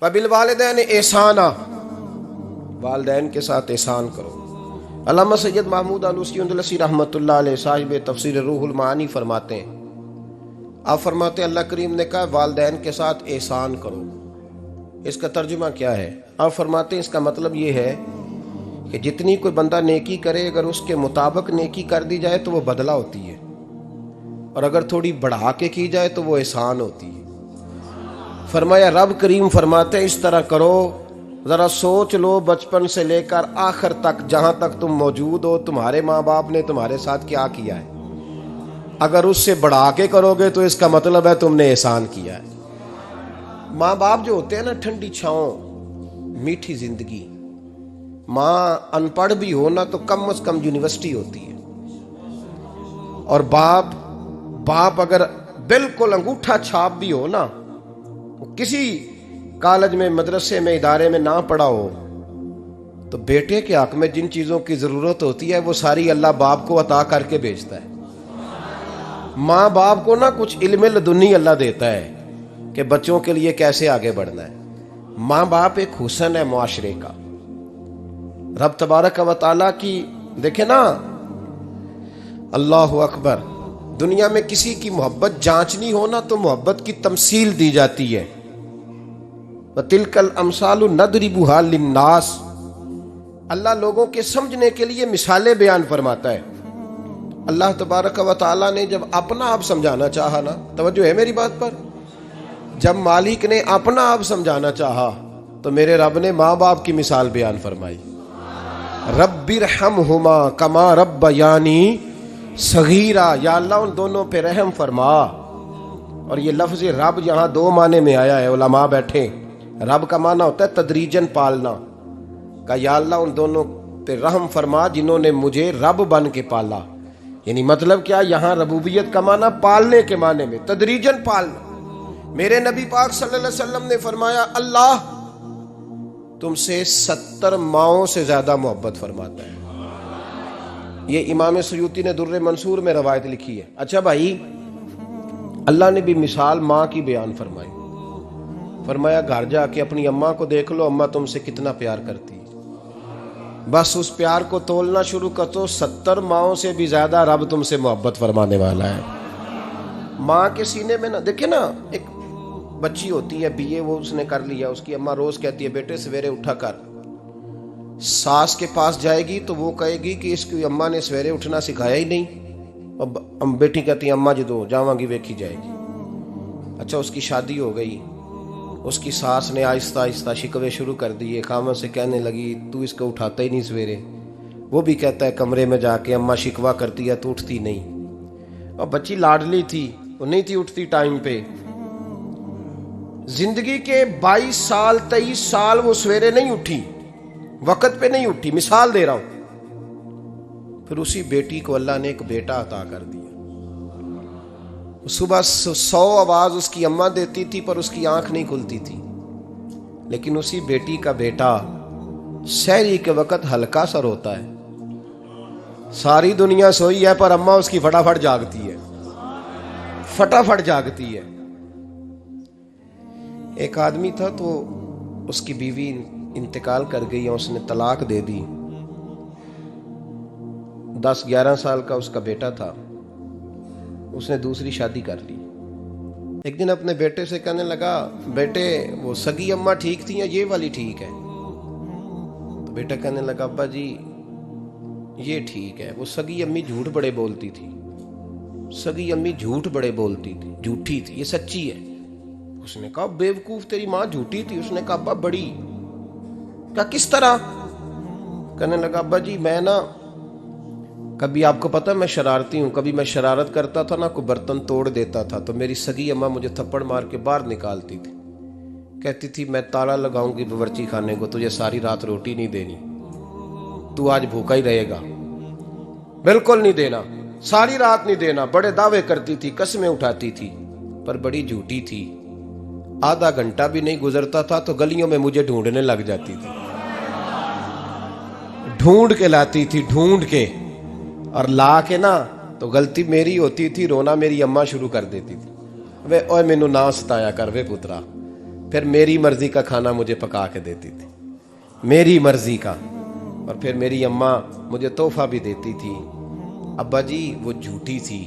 وبالوالدین احسانا، والدین کے ساتھ احسان کرو۔ علامہ سید محمود آلوسی اندلسی رحمۃ اللہ علیہ صاحب تفسیر روح المعانی فرماتے ہیں، آپ فرماتے ہیں اللہ کریم نے کہا والدین کے ساتھ احسان کرو۔ اس کا ترجمہ کیا ہے؟ آپ فرماتے ہیں اس کا مطلب یہ ہے کہ جتنی کوئی بندہ نیکی کرے اگر اس کے مطابق نیکی کر دی جائے تو وہ بدلہ ہوتی ہے، اور اگر تھوڑی بڑھا کے کی جائے تو وہ احسان ہوتی ہے۔ فرمایا رب کریم فرماتے ہیں اس طرح کرو، ذرا سوچ لو بچپن سے لے کر آخر تک جہاں تک تم موجود ہو تمہارے ماں باپ نے تمہارے ساتھ کیا کیا ہے۔ اگر اس سے بڑھا کے کرو گے تو اس کا مطلب ہے تم نے احسان کیا ہے۔ ماں باپ جو ہوتے ہیں نا، ٹھنڈی چھاؤں، میٹھی زندگی۔ ماں ان پڑھ بھی ہو نا تو کم از کم یونیورسٹی ہوتی ہے، اور باپ اگر بالکل انگوٹھا چھاپ بھی ہو نا، کسی کالج میں مدرسے میں ادارے میں نہ پڑھا ہو، تو بیٹے کے حق میں جن چیزوں کی ضرورت ہوتی ہے وہ ساری اللہ باپ کو عطا کر کے بھیجتا ہے۔ ماں باپ کو نا کچھ علم لدنی اللہ دیتا ہے کہ بچوں کے لیے کیسے آگے بڑھنا ہے۔ ماں باپ ایک حسن ہے معاشرے کا۔ رب تبارک و تعالیٰ کی دیکھیں نا، اللہ اکبر، دنیا میں کسی کی محبت جانچنی ہو نا تو محبت کی تمثیل دی جاتی ہے۔ وَتِلْكَ الْأَمْثَالُ نَضْرِبُهَا لِلنَّاسِ، اللہ لوگوں کے سمجھنے کے لیے مثالیں بیان فرماتا ہے۔ اللہ تبارک و تعالیٰ نے جب اپنا آپ سمجھانا چاہا نا، توجہ ہے میری بات پر، جب مالک نے اپنا آپ سمجھانا چاہا تو میرے رب نے ماں باپ کی مثال بیان فرمائی۔ رب ارحمہما کما ربیانی صغیرا، یا اللہ ان دونوں پہ رحم فرما۔ اور یہ لفظ رب یہاں دو معنی میں آیا ہے، علماء بیٹھے۔ رب کا معنی ہوتا ہے تدریجن پالنا، کہ یا اللہ ان دونوں پہ رحم فرما جنہوں نے مجھے رب بن کے پالا۔ یعنی مطلب کیا؟ یہاں ربوبیت کا معنی پالنے کے معنی میں، تدریجن پالنا۔ میرے نبی پاک صلی اللہ علیہ وسلم نے فرمایا اللہ تم سے 70 ماؤں سے زیادہ محبت فرماتا ہے۔ یہ امام سیوطی نے در منصور میں روایت لکھی ہے۔ اچھا بھائی، اللہ نے بھی مثال ماں کی بیان فرمائی۔ فرمایا گھر جا کے اپنی اماں کو دیکھ لو، اماں تم سے کتنا پیار کرتی ہے، بس اس پیار کو تولنا شروع کر تو 70 ماؤں سے بھی زیادہ رب تم سے محبت فرمانے والا ہے۔ ماں کے سینے میں نا، دیکھیں نا، ایک بچی ہوتی ہے BA، وہ اس نے کر لیا، اس کی اماں روز کہتی ہے بیٹے سویرے اٹھا کر۔ ساس کے پاس جائے گی تو وہ کہے گی کہ اس کی اماں نے سویرے اٹھنا سکھایا ہی نہیں، اور بیٹی کہتی ہے اماں جدو جاواں گی ویکھی جائے گی۔ اچھا اس کی شادی ہو گئی، اس کی ساس نے آہستہ آہستہ شکوے شروع کر دیے، خامن سے کہنے لگی تو اس کو اٹھاتا ہی نہیں سویرے۔ وہ بھی کہتا ہے کمرے میں جا کے اماں شکوہ کرتی ہے تو اٹھتی نہیں، اور بچی لاڈلی تھی، وہ نہیں تھی اٹھتی ٹائم پہ۔ زندگی کے 22 سال 23 سال وہ سویرے نہیں اٹھی، وقت پہ نہیں اٹھی، مثال دے رہا ہوں۔ پھر اسی بیٹی کو اللہ نے ایک بیٹا عطا کر دیا۔ صبح 100 آواز اس کی اماں دیتی تھی پر اس کی آنکھ نہیں کھلتی تھی، لیکن اسی بیٹی کا بیٹا سحری کے وقت ہلکا سا روتا ہے، ساری دنیا سوئی ہے پر اماں اس کی فٹافٹ جاگتی ہے، فٹافٹ جاگتی ہے۔ ایک آدمی تھا تو اس کی بیوی انتقال کر گئی اور اس نے طلاق دے دی۔ 10-11 سال کا اس کا بیٹا تھا، اس نے دوسری شادی کر لی۔ ایک دن اپنے بیٹے سے کہنے لگا بیٹے وہ سگی اماں ٹھیک تھی یا یہ والی ٹھیک ہے؟ تو بیٹا کہنے لگا ابا جی یہ ٹھیک ہے، وہ سگی امی جھوٹ بڑے بولتی تھی، سگی امی جھوٹ بڑے بولتی تھی، جھوٹی تھی، یہ سچی ہے۔ اس نے کہا بیوقوف تیری ماں جھوٹی تھی؟ اس نے کہا ابا بڑی۔ کہا کس طرح؟ کہنے لگا ابا جی میں نا کبھی، آپ کو پتہ میں شرارتی ہوں، کبھی میں شرارت کرتا تھا نا، کوئی برتن توڑ دیتا تھا تو میری سگی اماں مجھے تھپڑ مار کے باہر نکالتی تھی، کہتی تھی میں تالا لگاؤں گی باورچی خانے کو، تجھے ساری رات روٹی نہیں دینی، تو آج بھوکا ہی رہے گا، بالکل نہیں دینا، ساری رات نہیں دینا۔ بڑے دعوے کرتی تھی، قسمیں اٹھاتی تھی، پر بڑی جھوٹی تھی۔ آدھا گھنٹہ بھی نہیں گزرتا تھا تو گلیوں میں مجھے ڈھونڈنے لگ جاتی تھی، ڈھونڈ کے لاتی تھی، ڈھونڈ کے، اور لا کے نا تو غلطی میری ہوتی تھی، رونا میری اماں شروع کر دیتی تھی، وے اوے مینوں نہ ستایا کر وے پترا، پھر میری مرضی کا کھانا مجھے پکا کے دیتی تھی، میری مرضی کا. اور پھر میری اماں مجھے تحفہ بھی دیتی تھی. ابا جی وہ جھوٹی تھی،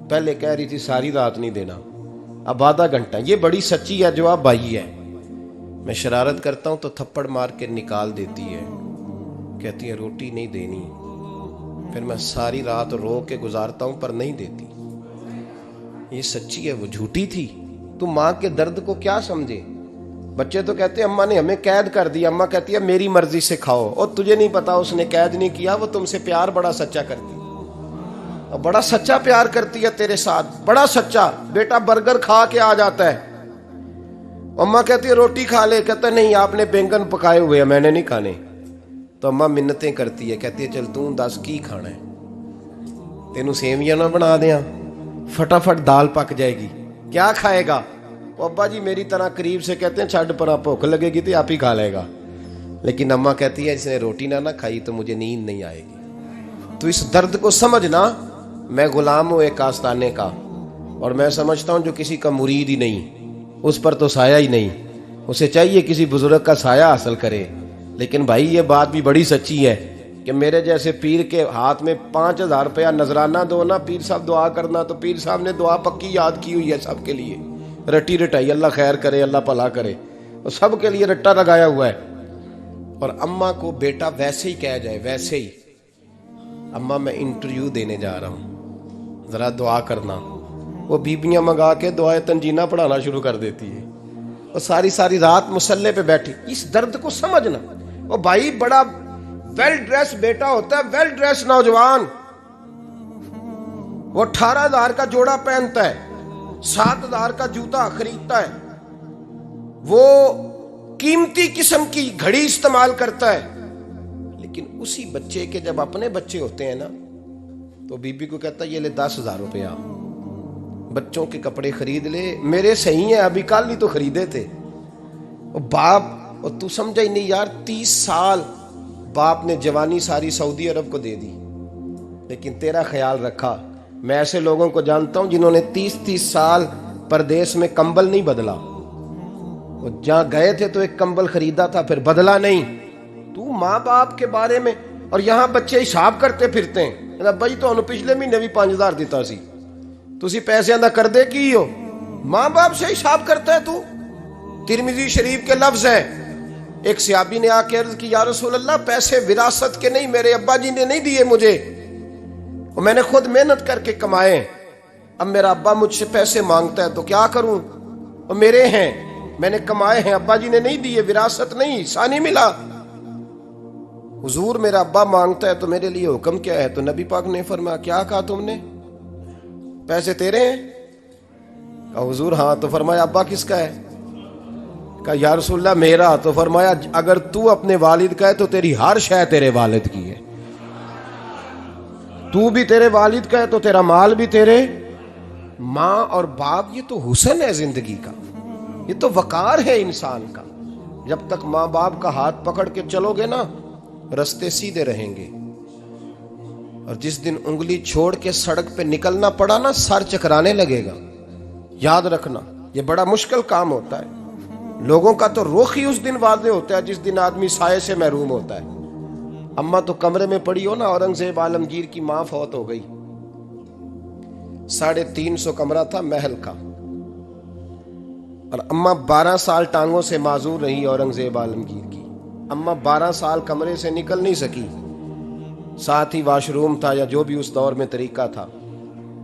پہلے کہہ رہی تھی ساری رات نہیں دینا، اب آدھا گھنٹہ. یہ بڑی سچی ہے، جواب بھائی ہے. میں شرارت کرتا ہوں تو تھپڑ مار کے نکال دیتی ہے، کہتی ہے روٹی نہیں دینی. پھر میں ساری رات رو کے گزارتا ہوں پر نہیں دیتی. یہ سچی ہے، وہ جھوٹی تھی. تو ماں کے درد کو کیا سمجھے؟ بچے تو کہتے ہیں اماں نے ہمیں قید کر دیا، اماں کہتی ہے میری مرضی سے کھاؤ. اور تجھے نہیں پتا اس نے قید نہیں کیا، وہ تم سے پیار بڑا سچا کرتی، اور بڑا سچا پیار کرتی ہے تیرے ساتھ، بڑا سچا. بیٹا برگر کھا کے آ جاتا ہے، اماں کہتی ہے روٹی کھا لے، کہتا ہے نہیں آپ نے بینگن پکائے ہوئے ہیں میں نے نہیں کھانے. تو اماں منتیں کرتی ہے، کہتی ہے چل توں دس کی کھانا ہے، تینوں سیویاں نہ بنا دیاں، فٹافٹ دال پک جائے گی، کیا کھائے گا؟ وہ ابا جی میری طرح قریب سے کہتے ہیں چھڈ پر بھوک لگے گی تو آپ ہی کھا لے گا. لیکن اماں کہتی ہے اس نے روٹی نہ کھائی تو مجھے نیند نہیں آئے گی. تو اس درد کو سمجھنا. میں غلام ہوں ایک آستانے کا، اور میں سمجھتا ہوں جو کسی کا مرید ہی نہیں اس پر تو سایہ ہی نہیں. اسے چاہیے کسی بزرگ کا سایہ حاصل کرے. لیکن بھائی یہ بات بھی بڑی سچی ہے کہ میرے جیسے پیر کے ہاتھ میں 5,000 روپیہ نذرانہ دو نا، پیر صاحب دعا کرنا، تو پیر صاحب نے دعا پکی یاد کی ہوئی ہے سب کے لیے، رٹی رٹائی، اللہ خیر کرے اللہ بھلا کرے، اور سب کے لیے رٹا لگایا ہوا ہے. اور اماں کو بیٹا ویسے ہی کہہ جائے، ویسے ہی اماں میں انٹرویو دینے جا رہا ہوں ذرا دعا کرنا، وہ بیبیاں منگا کے دعائے تنجینہ پڑھانا شروع کر دیتی ہے، اور ساری ساری رات مسلح پہ بیٹھی. اس درد کو سمجھنا. وہ بھائی بڑا ویل ڈریس بیٹا ہوتا ہے، ویل ڈریس نوجوان، وہ 18,000 کا جوڑا پہنتا ہے، 7,000 کا جوتا خریدتا ہے، وہ قیمتی قسم کی گھڑی استعمال کرتا ہے. لیکن اسی بچے کے جب اپنے بچے ہوتے ہیں نا تو بی بی کو کہتا ہے یہ لے 10,000 روپیہ، بچوں کے کپڑے خرید لے، میرے صحیح ہیں ابھی کل ہی تو خریدے تھے. باپ، اور تو سمجھا ہی نہیں یار، 30 سال باپ نے جوانی ساری سعودی عرب کو دے دی، لیکن تیرا خیال رکھا. میں ایسے لوگوں کو جانتا ہوں جنہوں نے 30 سال پردیس میں کمبل نہیں بدلا. وہ جہاں گئے تھے تو ایک کمبل خریدا تھا پھر بدلا نہیں. تو ماں باپ کے بارے میں، اور یہاں بچے حساب کرتے پھرتے ہیں، بھائی تو انہوں پچھلے مہینے بھی 5,000 دیتا سی، تسی پیسے نہ کر دے کی ہو. ماں باپ سے حساب کرتا ہے تو. ترمذی شریف کے لفظ ہیں، ایک صحابی نے آ کے عرض کی یا رسول اللہ پیسے وراثت کے نہیں، میرے ابا جی نے نہیں دیے مجھے، اور میں نے خود محنت کر کے کمائے، اب میرا ابا مجھ سے پیسے مانگتا ہے تو کیا کروں، اور میرے ہیں، میں نے کمائے ہیں، ابا جی نے نہیں دیے، وراثت نہیں، حصہ نہیں ملا. حضور میرا ابا مانگتا ہے تو میرے لیے حکم کیا ہے؟ تو نبی پاک نے فرمایا کیا کہا تم نے؟ پیسے تیرے ہیں؟ کہا حضور ہاں. تو فرمایا ابا کس کا ہے؟ کہا یا رسول اللہ میرا. تو فرمایا اگر تو اپنے والد کا ہے تو تیری ہر شے تیرے والد کی ہے، تو بھی تیرے والد کا ہے تو تیرا مال بھی تیرے. ماں اور باپ یہ تو حسن ہے زندگی کا، یہ تو وقار ہے انسان کا. جب تک ماں باپ کا ہاتھ پکڑ کے چلو گے نا رستے سیدھے رہیں گے، اور جس دن انگلی چھوڑ کے سڑک پہ نکلنا پڑا نا سر چکرانے لگے گا. یاد رکھنا یہ بڑا مشکل کام ہوتا ہے. لوگوں کا تو رخ ہی اس دن واضح ہوتا ہے جس دن آدمی سائے سے محروم ہوتا ہے. اماں تو کمرے میں پڑی ہو نا، اورنگزیب عالمگیر کی ماں فوت ہو گئی، 350 کمرہ تھا محل کا، اور اماں 12 سال ٹانگوں سے معذور رہی اورنگزیب عالمگیر کی. اماں 12 سال کمرے سے نکل نہیں سکی، ساتھ ہی واش روم تھا یا جو بھی اس دور میں طریقہ تھا.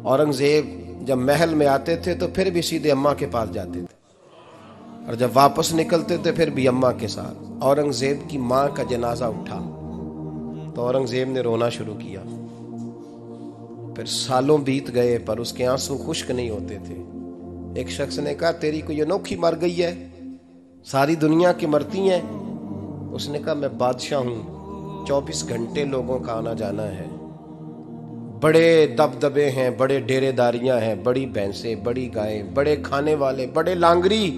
اورنگزیب جب محل میں آتے تھے تو پھر بھی سیدھے اماں کے پاس جاتے تھے، اور جب واپس نکلتے تھے پھر بھی اماں کے ساتھ. اورنگزیب کی ماں کا جنازہ اٹھا تو اورنگزیب نے رونا شروع کیا. پھر سالوں بیت گئے پر اس کے آنسو خشک نہیں ہوتے تھے. ایک شخص نے کہا تیری کوئی انوکھی مر گئی ہے، ساری دنیا کی مرتی ہیں. اس نے کہا میں بادشاہ ہوں، 24 گھنٹے لوگوں کا آنا جانا ہے، بڑے دبدبے ہیں، بڑے ڈیرے داریاں ہیں، بڑی بھینسیں، بڑی گائیں، بڑے کھانے والے، بڑے لانگری.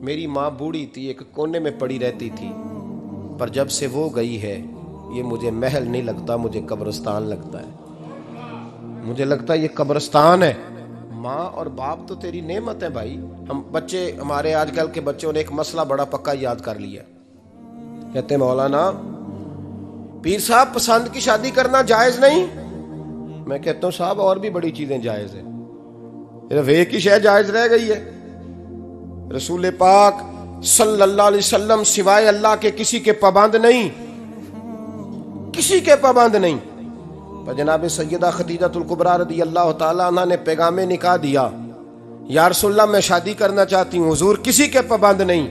میری ماں بوڑھی تھی، ایک کونے میں پڑی رہتی تھی، پر جب سے وہ گئی ہے یہ مجھے محل نہیں لگتا، مجھے قبرستان لگتا ہے، مجھے لگتا ہے یہ قبرستان ہے. ماں اور باپ تو تیری نعمت ہے بھائی. ہم بچے، ہمارے آج کل کے بچوں نے ایک مسئلہ بڑا پکا یاد کر لیا. کہتے ہیں مولانا پیر صاحب پسند کی شادی کرنا جائز نہیں. میں کہتا ہوں صاحب اور بھی بڑی چیزیں جائز ہیں، صرف ایک ہی شے جائز رہ گئی ہے. رسول پاک صلی اللہ علیہ وسلم سوائے اللہ کے کسی کے پابند نہیں، کسی کے پابند نہیں. پر جناب سیدہ خدیجہ الکبریٰ رضی اللہ تعالیٰ عنہ نے پیغام نکاح دیا، یا رسول اللہ میں شادی کرنا چاہتی ہوں. حضور کسی کے پابند نہیں،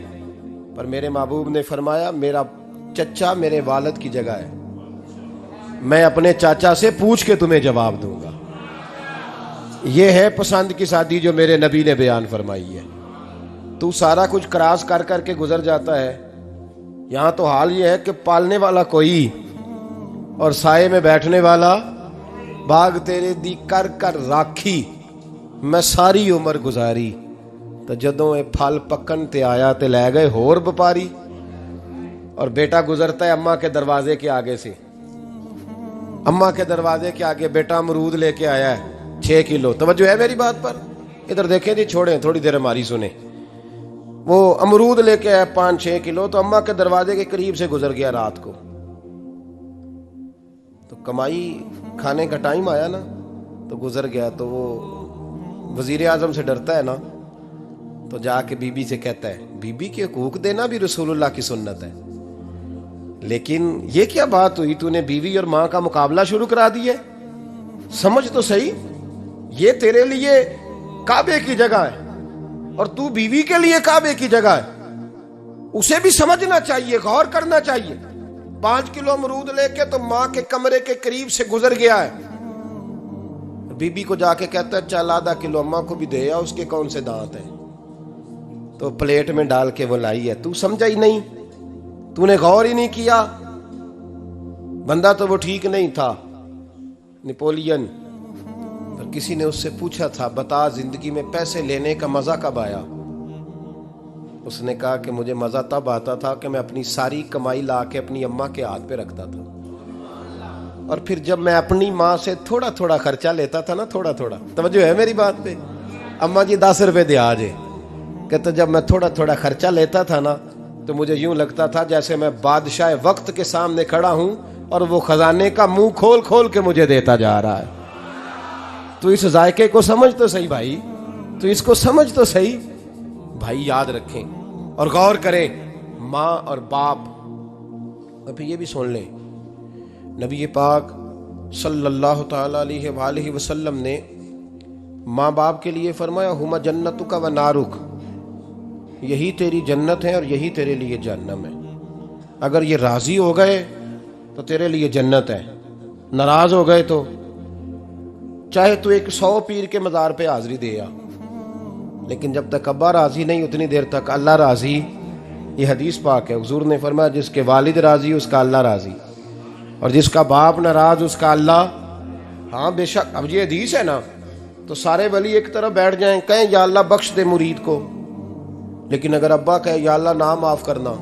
پر میرے محبوب نے فرمایا میرا چچا میرے والد کی جگہ ہے، میں اپنے چاچا سے پوچھ کے تمہیں جواب دوں گا. یہ ہے پسند کی شادی جو میرے نبی نے بیان فرمائی ہے. تو سارا کچھ کراس کر کر کے گزر جاتا ہے. یہاں تو حال یہ ہے کہ پالنے والا کوئی اور سائے میں بیٹھنے والا. باغ تیرے دی کر کر راکھی میں ساری عمر گزاری، تو جدوں اے پھل پکن تے آیا تے لے گئے ہور بپاری. اور بیٹا گزرتا ہے اماں کے دروازے کے آگے سے، اماں کے دروازے کے آگے بیٹا امرود لے کے آیا ہے 6 کلو. توجہ ہے میری بات پر؟ ادھر دیکھیں جی، چھوڑیں تھوڑی دیر ہماری سنیں. وہ امرود لے کے آیا 5-6 کلو، تو اماں کے دروازے کے قریب سے گزر گیا رات کو. تو کمائی کھانے کا ٹائم آیا نا، تو گزر گیا. تو وہ وزیر اعظم سے ڈرتا ہے نا، تو جا کے بی بی سے کہتا ہے بی بی کے حقوق دینا بھی رسول اللہ کی سنت ہے. لیکن یہ کیا بات ہوئی، تو نے بیوی اور ماں کا مقابلہ شروع کرا دی ہے؟ سمجھ تو صحیح، یہ تیرے لیے کعبے کی جگہ ہے اور تو بیوی کے لیے کعبے کی جگہ ہے. اسے بھی سمجھنا چاہیے، غور کرنا چاہیے. 5 کلو امرود لے کے تو ماں کے کمرے کے قریب سے گزر گیا ہے. بی بی کو جا کے کہتا ہے چل آدھا کلو اماں کو بھی دے، اس کے کون سے دانت ہیں. تو پلیٹ میں ڈال کے وہ لائی ہے. تو سمجھا ہی نہیں، تو نے غور ہی نہیں کیا. بندہ تو وہ ٹھیک نہیں تھا، نپولین. پر کسی نے اس سے پوچھا تھا بتا زندگی میں پیسے لینے کا مزہ کب آیا؟ اس نے کہا کہ مجھے مزہ تب آتا تھا کہ میں اپنی ساری کمائی لا کے اپنی اماں کے ہاتھ پہ رکھتا تھا، اور پھر جب میں اپنی ماں سے تھوڑا تھوڑا خرچہ لیتا تھا نا، تھوڑا تھوڑا. توجہ ہے میری بات پہ؟ اماں جی 10 روپے دے آجے. کہتا جب میں تھوڑا تھوڑا خرچہ لیتا تھا نا، تو مجھے یوں لگتا تھا جیسے میں بادشاہ وقت کے سامنے کھڑا ہوں اور وہ خزانے کا منہ کھول کھول کے مجھے دیتا جا رہا ہے. تو اس ذائقے کو سمجھ تو صحیح بھائی، تو اس کو سمجھ تو صحیح بھائی. یاد رکھیں اور غور کریں، ماں اور باپ. ابھی یہ بھی سن لیں، نبی پاک صلی اللہ تعالی علیہ وآلہ وسلم نے ماں باپ کے لیے فرمایا ہما جنتک و نارک، یہی تیری جنت ہے اور یہی تیرے لیے جہنم ہے. اگر یہ راضی ہو گئے تو تیرے لیے جنت ہے، ناراض ہو گئے تو چاہے تو 100 پیر کے مزار پہ حاضری دے آ، لیکن جب تک ابا راضی نہیں اتنی دیر تک اللہ راضی. یہ حدیث پاک ہے، حضور نے فرمایا جس کے والد راضی اس کا اللہ راضی، اور جس کا باپ ناراض اس کا اللہ. ہاں بے شک. اب یہ حدیث ہے نا، تو سارے ولی ایک طرف بیٹھ جائیں، کہیں یا اللہ بخش دے مرید کو، لیکن اگر ابا کہے یا اللہ نہ معاف کرنا،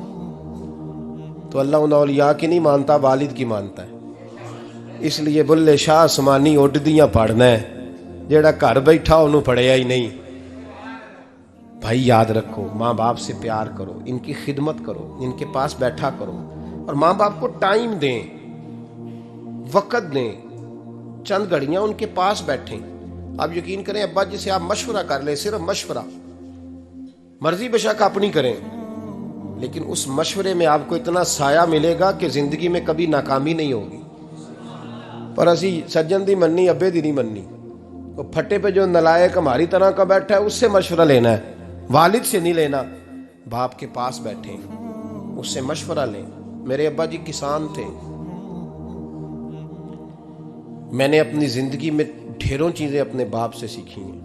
تو اللہ ان اولیاء کی نہیں مانتا، والد کی مانتا ہے. اس لیے بلے شاہ آسمانی اڈدیاں پڑھنا ہے، جیڑا گھر بیٹھا انہوں پڑھیا ہی نہیں. بھائی یاد رکھو، ماں باپ سے پیار کرو، ان کی خدمت کرو، ان کے پاس بیٹھا کرو، اور ماں باپ کو ٹائم دیں، وقت دیں، چند گھڑیاں ان کے پاس بیٹھیں. آپ یقین کریں ابا جی سے آپ مشورہ کر لیں، صرف مشورہ، مرضی بے شک اپنی کریں، لیکن اس مشورے میں آپ کو اتنا سایہ ملے گا کہ زندگی میں کبھی ناکامی نہیں ہوگی. پر اسی سجن دی مننی ابے دی نہیں مننی. تو پھٹے پہ جو نلائق ہماری طرح کا بیٹھا ہے اس سے مشورہ لینا ہے، والد سے نہیں لینا. باپ کے پاس بیٹھیں، اس سے مشورہ لیں. میرے ابا جی کسان تھے، میں نے اپنی زندگی میں ڈھیروں چیزیں اپنے باپ سے سیکھی ہیں،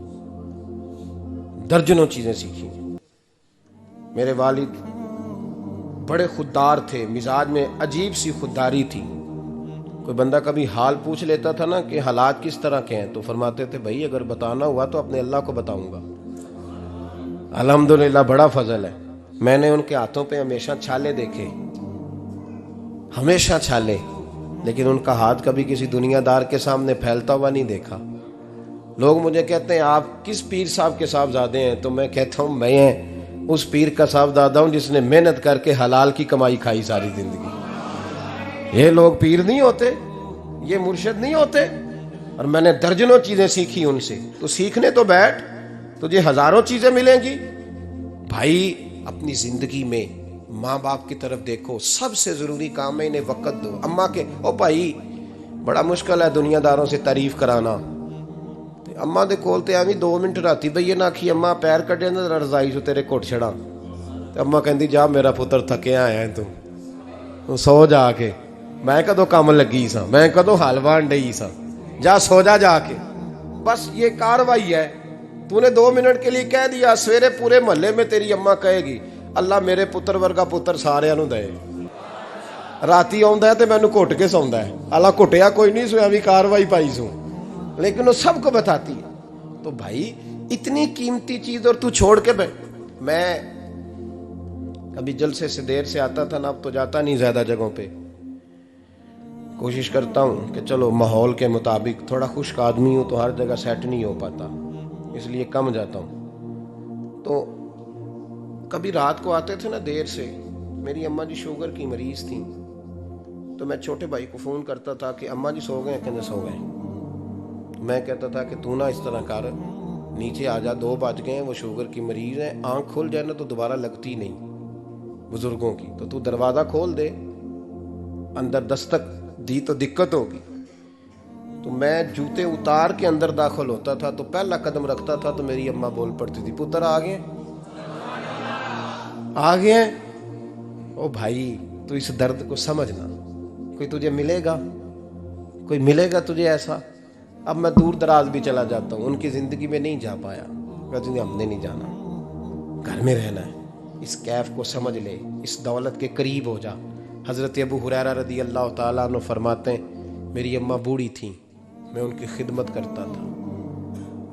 درجنوں چیزیں سیکھی ہیں. میرے والد بڑے خوددار تھے، مزاج میں عجیب سی خودداری تھی. کوئی بندہ کبھی حال پوچھ لیتا تھا نا کہ حالات کس طرح کے ہیں، تو فرماتے تھے بھائی اگر بتانا ہوا تو اپنے اللہ کو بتاؤں گا. الحمدللہ بڑا فضل ہے، میں نے ان کے ہاتھوں پہ ہمیشہ چھالے دیکھے، ہمیشہ چھالے، لیکن ان کا ہاتھ کبھی کسی دنیا دار کے سامنے پھیلتا ہوا نہیں دیکھا. لوگ مجھے کہتے ہیں آپ کس پیر صاحب کے صاحبزادے ہیں؟ تو میں کہتا ہوں میں اس پیر کا صاحبزادہ ہوں جس نے محنت کر کے حلال کی کمائی کھائی ساری زندگی۔ یہ لوگ پیر نہیں ہوتے، یہ مرشد نہیں ہوتے، اور میں نے درجنوں چیزیں سیکھی ان سے۔ تو سیکھنے تو بیٹھ، تجھے ہزاروں چیزیں ملیں گی۔ بھائی اپنی زندگی میں ماں باپ کی طرف دیکھو، سب سے ضروری کام ہے انہیں وقت دو۔ اماں کے او بھائی بڑا مشکل ہے دنیا داروں سے تعریف کرانا، اماں دے کول تے آویں 2 منٹ راتی بھئی نہ آکھی اماں پیر کڈے نہ رضائی چوں تیرے کٹ چھڑا، تے اماں کہندی جا میرا پتر تھکیا آیا ہے تو سو جا کے، میں کدو کام لگی سا، میں کدو حل وان ڈئی سا، جا سو جا کے۔ بس یہ کاروائی ہے۔ تو نے 2 منٹ کے لیے کہہ دیا، سویرے پورے محلے میں تیری اماں کہے گی اللہ میرے پتر ورگا پتر سارے نوں دے، راتی آوندا ہے تے مینوں گھٹ کے سوندا ہے، اللہ گھٹیا کوئی نہیں سویا بھی کاروائی پائی سو، لیکن وہ سب کو بتاتی ہے۔ تو بھائی اتنی قیمتی چیز اور تو چھوڑ کے میں کبھی جلسے سے دیر سے آتا تھا نا، اب تو جاتا نہیں زیادہ جگہوں پہ، کوشش کرتا ہوں کہ چلو ماحول کے مطابق، تھوڑا خشک آدمی ہوں تو ہر جگہ سیٹ نہیں ہو پاتا، اس لیے کم جاتا ہوں۔ تو کبھی رات کو آتے تھے نا دیر سے، میری اماں جی شوگر کی مریض تھیں، تو میں چھوٹے بھائی کو فون کرتا تھا کہ اماں جی سو گئے، کہنے سو گئے۔ میں کہتا تھا کہ تو نہ اس طرح کر، نیچے آ جا، 2 بج گئے ہیں، وہ شوگر کی مریض ہیں، آنکھ کھل جائے نا تو دوبارہ لگتی نہیں بزرگوں کی، تو دروازہ کھول دے، اندر دستک دی تو دقت ہوگی۔ تو میں جوتے اتار کے اندر داخل ہوتا تھا، تو پہلا قدم رکھتا تھا تو میری اماں بول پڑتی تھی پتر آ گئے ہیں۔ او بھائی تو اس درد کو سمجھنا، کوئی تجھے ملے گا، کوئی ملے گا تجھے ایسا؟ اب میں دور دراز بھی چلا جاتا ہوں، ان کی زندگی میں نہیں جا پایا، کہتے ہیں ہم نے نہیں جانا، گھر میں رہنا ہے، اس کیف کو سمجھ لے، اس دولت کے قریب ہو جا۔ حضرت ابو ہریرہ رضی اللہ تعالیٰ عنہ فرماتے ہیں میری اماں بوڑھی تھیں، میں ان کی خدمت کرتا تھا۔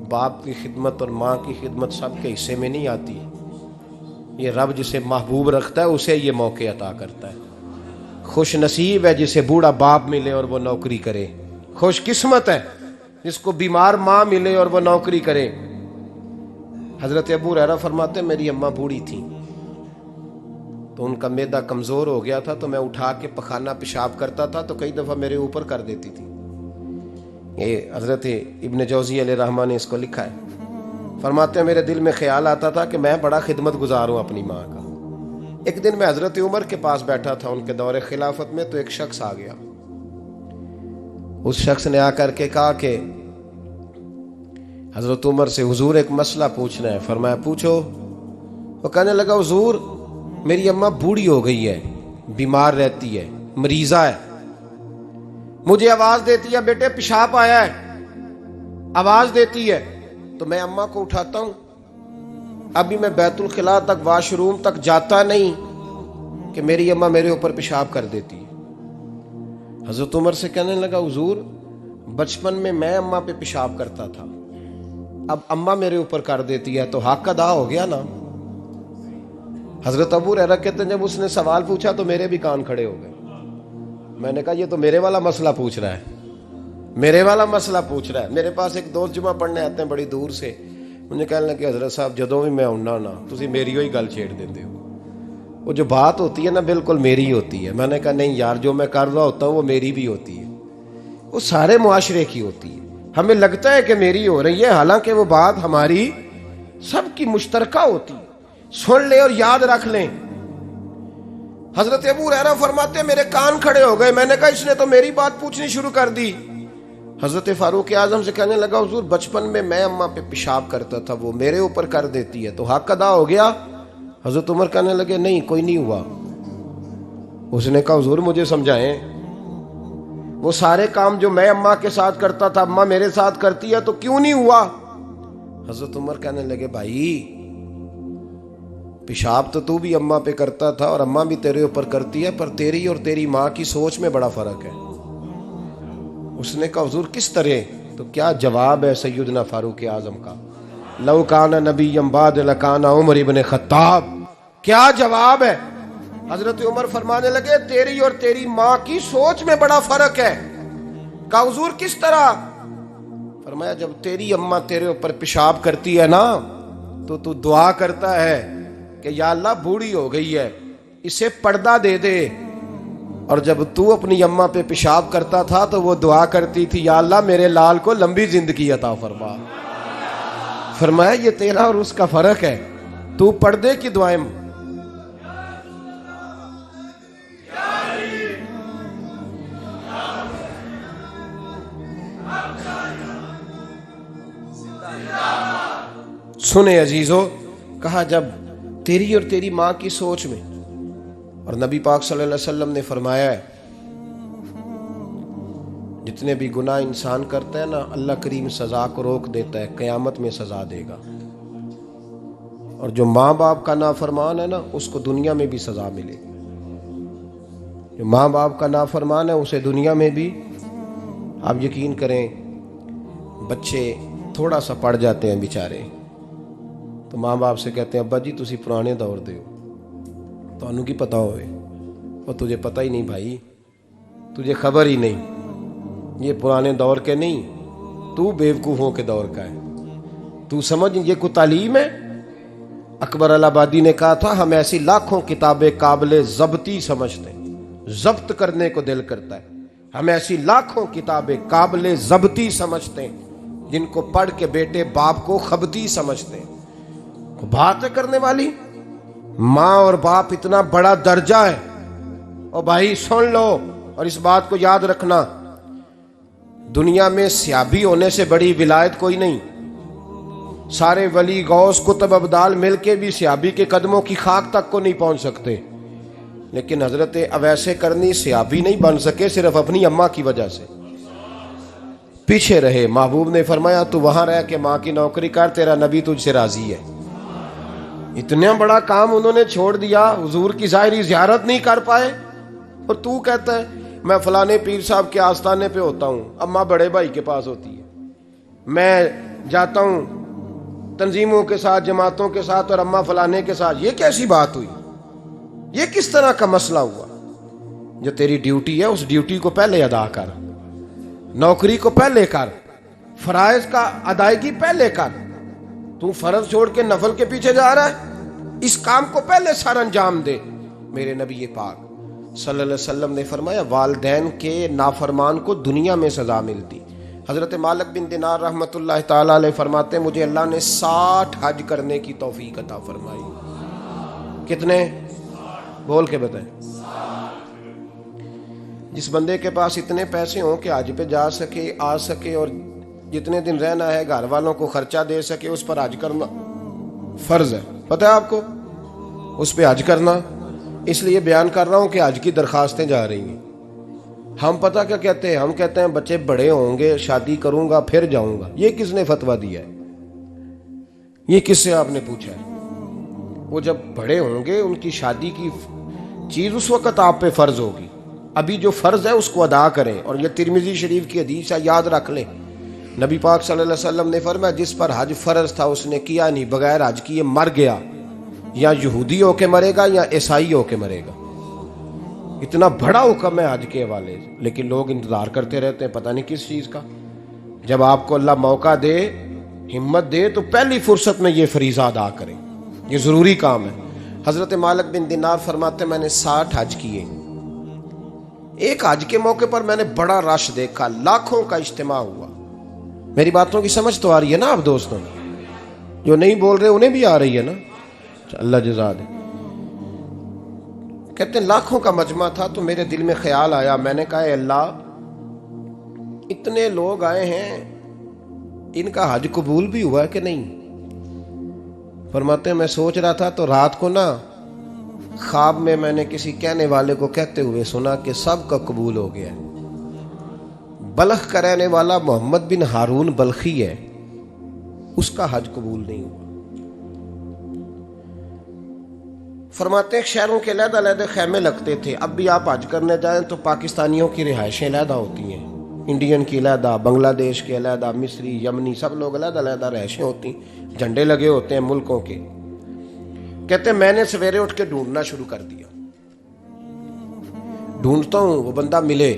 باپ کی خدمت اور ماں کی خدمت سب کے حصے میں نہیں آتی، یہ رب جسے محبوب رکھتا ہے اسے یہ موقع عطا کرتا ہے۔ خوش نصیب ہے جسے بوڑھا باپ ملے اور وہ نوکری کرے، خوش قسمت ہے جس کو بیمار ماں ملے اور وہ نوکری کرے۔ حضرت ابو ہریرہ فرماتے ہیں میری اماں بوڑھی تھیں تو ان کا معدہ کمزور ہو گیا تھا، تو میں اٹھا کے پخانہ پیشاب کرتا تھا تو کئی دفعہ میرے اوپر کر دیتی تھی۔ یہ حضرت ابن جوزی علیہ رحمہ نے اس کو لکھا ہے، فرماتے ہیں میرے دل میں خیال آتا تھا کہ میں بڑا خدمت گزار ہوں اپنی ماں کا۔ ایک دن میں حضرت عمر کے پاس بیٹھا تھا ان کے دور خلافت میں، تو ایک شخص آ گیا، اس شخص نے آ کر کے کہا کہ حضرت عمر سے حضور ایک مسئلہ پوچھنا ہے۔ فرمایا پوچھو۔ وہ کہنے لگا حضور میری اماں بوڑھی ہو گئی ہے، بیمار رہتی ہے، مریضہ ہے، مجھے آواز دیتی ہے بیٹے پیشاب آیا ہے، آواز دیتی ہے تو میں اماں کو اٹھاتا ہوں، ابھی میں بیت الخلاء تک واش روم تک جاتا نہیں کہ میری اماں میرے اوپر پیشاب کر دیتی ہے۔ حضرت عمر سے کہنے لگا حضور بچپن میں اماں پہ پیشاب کرتا تھا، اب اماں میرے اوپر کر دیتی ہے تو حق ادا ہو گیا نا۔ حضرت ابو ہریرہ کہتے ہیں جب اس نے سوال پوچھا تو میرے بھی کان کھڑے ہو گئے۔ میں نے کہا یہ تو میرے والا مسئلہ پوچھ رہا ہے، میرے والا مسئلہ پوچھ رہا ہے۔ میرے پاس ایک دوست جمعہ پڑھنے آتے ہیں بڑی دور سے، مجھے کہنے لگے حضرت صاحب جدوں بھی میں آنا نا تسی میری ہوئی گل چھیڑ دیندے ہو، وہ جو بات ہوتی ہے نا بالکل میری ہوتی ہے۔ میں نے کہا نہیں یار جو میں کر رہا ہوتا ہوں وہ میری بھی ہوتی ہے، وہ سارے معاشرے کی ہوتی ہے، ہمیں لگتا ہے کہ میری ہو رہی ہے، حالانکہ وہ بات ہماری سب کی مشترکہ ہوتی ہے۔ سن لے اور یاد رکھ لیں۔ حضرت ابو ہریرہ فرماتے ہیں میرے کان کھڑے ہو گئے، میں نے کہا اس نے تو میری بات پوچھنی شروع کر دی۔ حضرت فاروق اعظم سے کہنے لگا حضور بچپن میں اماں پہ پیشاب کرتا تھا، وہ میرے اوپر کر دیتی ہے تو حق ادا ہو گیا؟ حضرت عمر کہنے لگے نہیں کوئی نہیں ہوا۔ اس نے کہا حضور مجھے سمجھائیں، وہ سارے کام جو میں اماں کے ساتھ کرتا تھا اماں میرے ساتھ کرتی ہے تو کیوں نہیں ہوا؟ حضرت عمر کہنے لگے بھائی پیشاب تو بھی اماں پہ کرتا تھا اور اماں بھی تیرے اوپر کرتی ہے، پر تیری اور تیری ماں کی سوچ میں بڑا فرق ہے۔ اس نے کہا حضور کس طرح؟ تو کیا جواب ہے سیدنا فاروق اعظم کا، لو کان نبی بعد لکان عمر ابن خطاب، کیا جواب ہے؟ حضرت عمر فرمانے لگے تیری اور تیری ماں کی سوچ میں بڑا فرق ہے۔ کہا حضور کس طرح؟ فرمایا جب تیری اماں تیرے اوپر پیشاب کرتی ہے نا تو تو دعا کرتا ہے کہ یا اللہ بوڑھی ہو گئی ہے اسے پردہ دے دے، اور جب تو اپنی اماں پہ پیشاب کرتا تھا تو وہ دعا کرتی تھی یا اللہ میرے لال کو لمبی زندگی عطا فرما۔ فرمایا یہ تیرا اور اس کا فرق ہے، تو پردے کی دعائیں سنے عزیزو، کہا جب تیری اور تیری ماں کی سوچ میں، اور نبی پاک صلی اللہ علیہ وسلم نے فرمایا ہے جتنے بھی گناہ انسان کرتا ہے نا اللہ کریم سزا کو روک دیتا ہے، قیامت میں سزا دے گا، اور جو ماں باپ کا نافرمان ہے نا اس کو دنیا میں بھی سزا ملے گی، جو ماں باپ کا نافرمان ہے اسے دنیا میں بھی۔ آپ یقین کریں بچے تھوڑا سا پڑ جاتے ہیں بیچارے تو ماں باپ سے کہتے ہیں ابا جی تسی پرانے دور دے ہو، تو انہوں کی پتا ہوئے، اور تجھے پتہ ہی نہیں بھائی، تجھے خبر ہی نہیں، یہ پرانے دور کے نہیں، تو بیوقوفوں کے دور کا ہے، تو سمجھ یہ کوئی تعلیم ہے۔ اکبر الہآبادی نے کہا تھا ہم ایسی لاکھوں کتابیں قابل ضبطی سمجھتے ہیں، ضبط کرنے کو دل کرتا ہے، ہم ایسی لاکھوں کتابیں قابل ضبطی سمجھتے ہیں جن کو پڑھ کے بیٹے باپ کو خبتی سمجھتے ہیں۔ باتیں کرنے والی ماں اور باپ اتنا بڑا درجہ ہے، اور بھائی سن لو اور اس بات کو یاد رکھنا، دنیا میں سیابی ہونے سے بڑی ولایت کوئی نہیں، سارے ولی غوث کتب ابدال مل کے بھی سیابی کے قدموں کی خاک تک کو نہیں پہنچ سکتے، لیکن حضرت اویس کرنی سیابی نہیں بن سکے صرف اپنی اماں کی وجہ سے، پیچھے رہے۔ محبوب نے فرمایا تو وہاں رہ کے ماں کی نوکری کر، تیرا نبی تجھ سے راضی ہے۔ اتنا بڑا کام انہوں نے چھوڑ دیا، حضور کی ظاہری زیارت نہیں کر پائے، اور تو کہتا ہے میں فلانے پیر صاحب کے آستانے پہ ہوتا ہوں، اماں بڑے بھائی کے پاس ہوتی ہے، میں جاتا ہوں تنظیموں کے ساتھ جماعتوں کے ساتھ اور اماں فلانے کے ساتھ۔ یہ کیسی بات ہوئی؟ یہ کس طرح کا مسئلہ ہوا؟ جو تیری ڈیوٹی ہے اس ڈیوٹی کو پہلے ادا کر، نوکری کو پہلے کر، فرائض کا ادائیگی پہلے کر۔ تو فرض چھوڑ کے نفل کے پیچھے جا رہا ہے، اس کام کو پہلے سر انجام دے۔ میرے نبی پاک صلی اللہ علیہ وسلم نے فرمایا والدین کے نافرمان کو دنیا میں سزا ملتی۔ حضرت مالک بن دینار رحمۃ اللہ تعالی علیہ فرماتے ہیں مجھے اللہ نے 60 حج کرنے کی توفیق عطا فرمائی۔ کتنے؟ بول کے بتائیں۔ جس بندے کے پاس اتنے پیسے ہوں کہ حج پہ جا سکے، آ سکے، اور جتنے دن رہنا ہے گھر والوں کو خرچہ دے سکے، اس پر حج کرنا فرض ہے۔ پتہ ہے آپ کو اس پہ حج کرنا؟ اس لیے بیان کر رہا ہوں کہ حج کی درخواستیں جا رہی ہیں۔ ہم پتہ کیا کہتے ہیں؟ ہم کہتے ہیں بچے بڑے ہوں گے شادی کروں گا پھر جاؤں گا۔ یہ کس نے فتویٰ دیا ہے؟ یہ کس سے آپ نے پوچھا ہے؟ وہ جب بڑے ہوں گے ان کی شادی کی چیز اس وقت آپ پہ فرض ہوگی، ابھی جو فرض ہے اس کو ادا کریں۔ اور یہ ترمذی شریف کی حدیث ہے، یاد رکھ لیں۔ نبی پاک صلی اللہ علیہ وسلم نے فرمایا جس پر حج فرض تھا اس نے کیا نہیں، بغیر حج کیے مر گیا، یا یہودی ہو کے مرے گا یا عیسائی ہو کے مرے گا۔ اتنا بڑا حکم ہے حج کے حوالے سے، لیکن لوگ انتظار کرتے رہتے ہیں پتہ نہیں کس چیز کا۔ جب آپ کو اللہ موقع دے، ہمت دے، تو پہلی فرصت میں یہ فریضہ ادا کریں، یہ ضروری کام ہے۔ حضرت مالک بن دینار فرماتے ہیں میں نے 60 حج کیے، ایک حج کے موقع پر میں نے بڑا رش دیکھا، لاکھوں کا اجتماع ہوا۔ میری باتوں کی سمجھ تو آ رہی ہے نا آپ دوستوں؟ جو نہیں بول رہے انہیں بھی آ رہی ہے نا؟ اللہ جزا دے۔ کہتے ہیں لاکھوں کا مجمع تھا، تو میرے دل میں خیال آیا، میں نے کہا اے اللہ اتنے لوگ آئے ہیں، ان کا حج قبول بھی ہوا ہے کہ نہیں؟ فرماتے ہیں میں سوچ رہا تھا تو رات کو نا خواب میں نے کسی کہنے والے کو کہتے ہوئے سنا کہ سب کا قبول ہو گیا ہے۔ بلخ کا رہنے والا محمد بن ہارون بلخی ہے، اس کا حج قبول نہیں ہوا۔ فرماتے ہیں شہروں کے علیحدہ علیحدہ خیمے لگتے تھے، اب بھی آپ حج کرنے جائیں تو پاکستانیوں کی رہائشیں علیحدہ ہوتی ہیں، انڈین کی علیحدہ، بنگلہ دیش کے علیحدہ، مصری، یمنی، سب لوگ علیحدہ علیحدہ رہائشیں ہوتی ہیں، جھنڈے لگے ہوتے ہیں ملکوں کے۔ کہتے ہیں میں نے سویرے اٹھ کے ڈھونڈنا شروع کر دیا، ڈھونڈتا ہوں وہ بندہ ملے،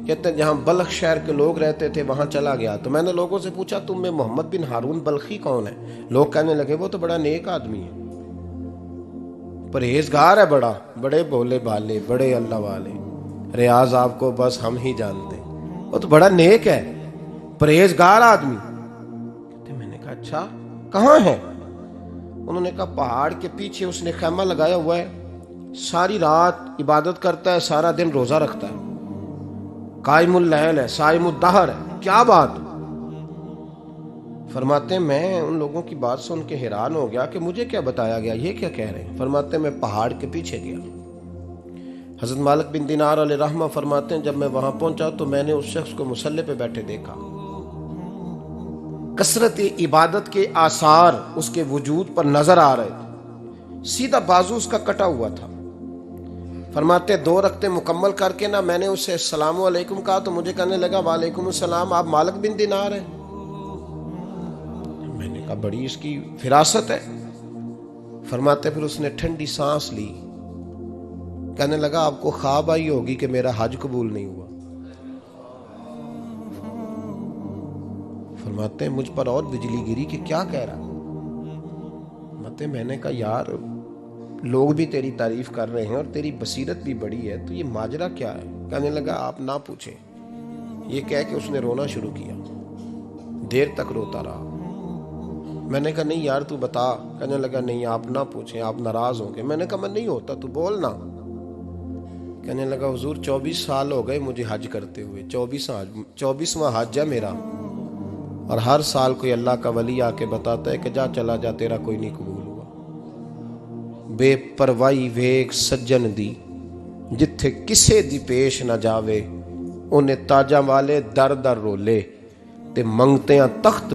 کہتے ہیں جہاں بلخ شہر کے لوگ رہتے تھے وہاں چلا گیا تو میں نے لوگوں سے پوچھا تم میں محمد بن ہارون بلخی کون ہے؟ لوگ کہنے لگے وہ تو بڑا نیک آدمی ہے، پرہیزگار ہے، بڑے بولے بالے، بڑے اللہ والے، ریاض آپ کو بس ہم ہی جانتے ہیں، وہ تو بڑا نیک ہے، پرہیزگار آدمی۔ میں نے کہا اچھا کہاں ہے؟ انہوں نے کہا پہاڑ کے پیچھے اس نے خیمہ لگایا ہوا ہے، ساری رات عبادت کرتا ہے، سارا دن روزہ رکھتا ہے، قائم اللیل ہے، صائم الدہر ہے۔ کیا بات؟ فرماتے ہیں میں ان لوگوں کی بات سن کے حیران ہو گیا کہ مجھے کیا بتایا گیا، یہ کیا کہہ رہے ہیں؟ فرماتے ہیں میں پہاڑ کے پیچھے گیا۔ حضرت مالک بن دینار علیہ رحمہ فرماتے ہیں جب میں وہاں پہنچا تو میں نے اس شخص کو مصلی پہ بیٹھے دیکھا، کثرت عبادت کے آثار اس کے وجود پر نظر آ رہے تھے، سیدھا بازو اس کا کٹا ہوا تھا۔ فرماتے 2 رکعتیں مکمل کر کے نا میں نے اسے السلام علیکم کہا تو مجھے کہنے لگا وعلیکم السلام، آپ مالک بن دینار ہیں؟ میں نے کہا بڑی اس کی فراست ہے۔ فرماتے پھر اس نے ٹھنڈی سانس لی، کہنے لگا آپ کو خواب آئی ہوگی کہ میرا حج قبول نہیں ہوا۔ فرماتے ہیں مجھ پر اور بجلی گری کہ کیا کہہ رہا۔ فرماتے میں نے کہا یار لوگ بھی تیری تعریف کر رہے ہیں اور تیری بصیرت بھی بڑی ہے، تو یہ ماجرا کیا ہے؟ کہنے لگا آپ نہ پوچھیں۔ یہ کہہ کے اس نے رونا شروع کیا، دیر تک روتا رہا۔ میں نے کہا نہیں یار تو بتا۔ کہنے لگا نہیں آپ نہ پوچھیں، آپ ناراض ہوں گے۔ میں نے کہا میں نہیں ہوتا، تو بولنا۔ کہنے لگا حضور 24 سال ہو گئے مجھے حج کرتے ہوئے، 24واں حج ہے میرا، اور ہر سال کوئی اللہ کا ولی آ کے بتاتا ہے کہ جا چلا جا تیرا کوئی نہیں قبول ہوا۔ بے پروائی ویگ سجن دی جتھے کسے دی پیش نہ جاوے، انہیں تاجاں والے در در رولے تے منگتیاں تخت